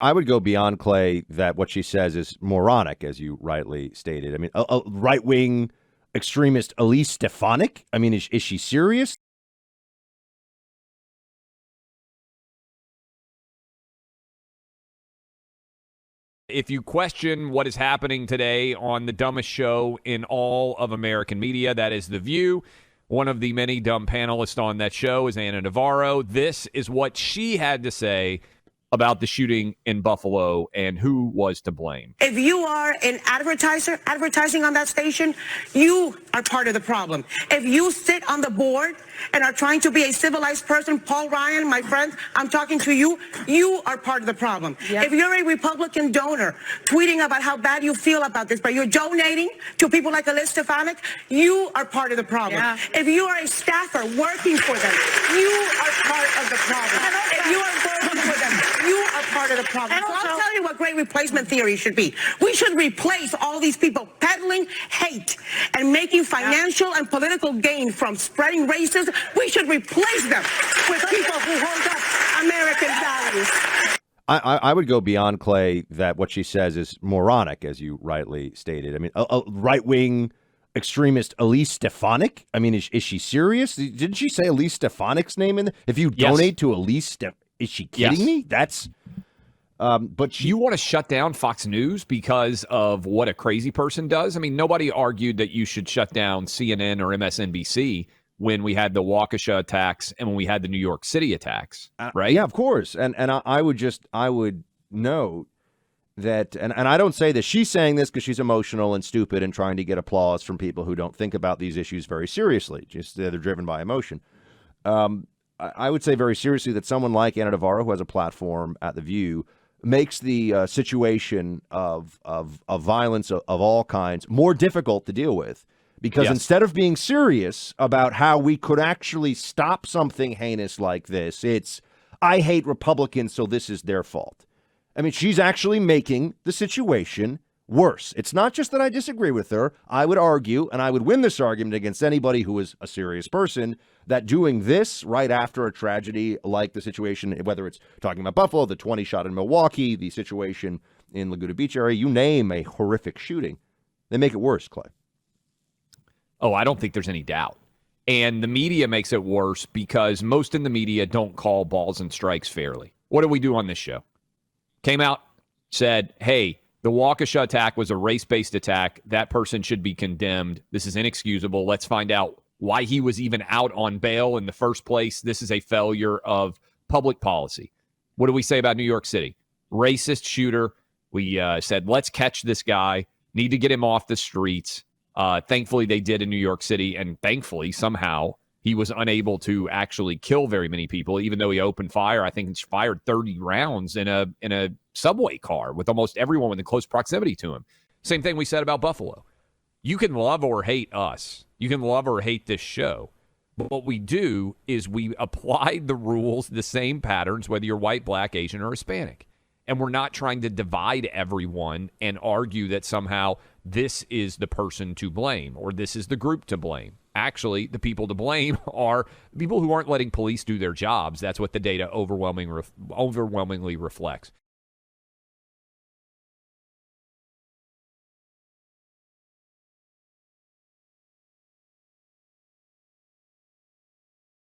I would go beyond, Clay, that what she says is moronic, as you rightly stated. I mean, a right-wing extremist Elise Stefanik? I mean, is she serious? If you question what is happening today on the dumbest show in all of American media, that is The View. One of the many dumb panelists on that show is Ana Navarro. This is what she had to say about the shooting in Buffalo and who was to blame. If you are an advertiser advertising on that station, you are part of the problem. If you sit on the board and are trying to be a civilized person, Paul Ryan, my friend, I'm talking to you, you are part of the problem. Yep. If you're a Republican donor tweeting about how bad you feel about this, but you're donating to people like Elise Stefanik, you are part of the problem. Yeah. If you are a staffer working for them, you are part of the problem. If you are working for them, you are part of the problem. So I'll tell you what great replacement theory should be. We should replace all these people peddling hate and making financial and political gain from spreading racism. We should replace them with people who hold up American values. I would go beyond, Clay, that what she says is moronic, as you rightly stated. I mean, a right-wing extremist Elise Stefanik? I mean, is she serious? Didn't she say Elise Stefanik's name in there? If you donate to Elise is she kidding me? That's but you want to shut down Fox News because of what a crazy person does? I mean, nobody argued that you should shut down CNN or MSNBC when we had the Waukesha attacks and when we had the New York City attacks, right? Yeah, of course. And I would note that, and I don't say that she's saying this because she's emotional and stupid and trying to get applause from people who don't think about these issues very seriously. Just they're driven by emotion. I would say very seriously that someone like Ana Navarro, who has a platform at The View, makes the situation of violence of all kinds more difficult to deal with. Because instead of being serious about how we could actually stop something heinous like this, it's, I hate Republicans, so this is their fault. I mean, she's actually making the situation worse. It's not just that I disagree with her. I would argue, and I would win this argument against anybody who is a serious person, that doing this right after a tragedy like the situation, whether it's talking about Buffalo, the 20 shot in Milwaukee, the situation in Laguna Beach area, you name a horrific shooting, they make it worse, Clay. Oh, I don't think there's any doubt. And the media makes it worse because most in the media don't call balls and strikes fairly. What do we do on this show? Came out, said, hey, the Waukesha attack was a race-based attack. That person should be condemned. This is inexcusable. Let's find out why he was even out on bail in the first place. This is a failure of public policy. What do we say about New York City? Racist shooter. We said, let's catch this guy. Need to get him off the streets. Thankfully, they did in New York City, and thankfully, somehow, he was unable to actually kill very many people, even though he opened fire. I think he fired 30 rounds in a subway car with almost everyone in close proximity to him. Same thing we said about Buffalo. You can love or hate us. You can love or hate this show. But what we do is we apply the rules, the same patterns, whether you're white, black, Asian, or Hispanic. And we're not trying to divide everyone and argue that somehow this is the person to blame or this is the group to blame. Actually, the people to blame are people who aren't letting police do their jobs. That's what the data overwhelmingly reflects.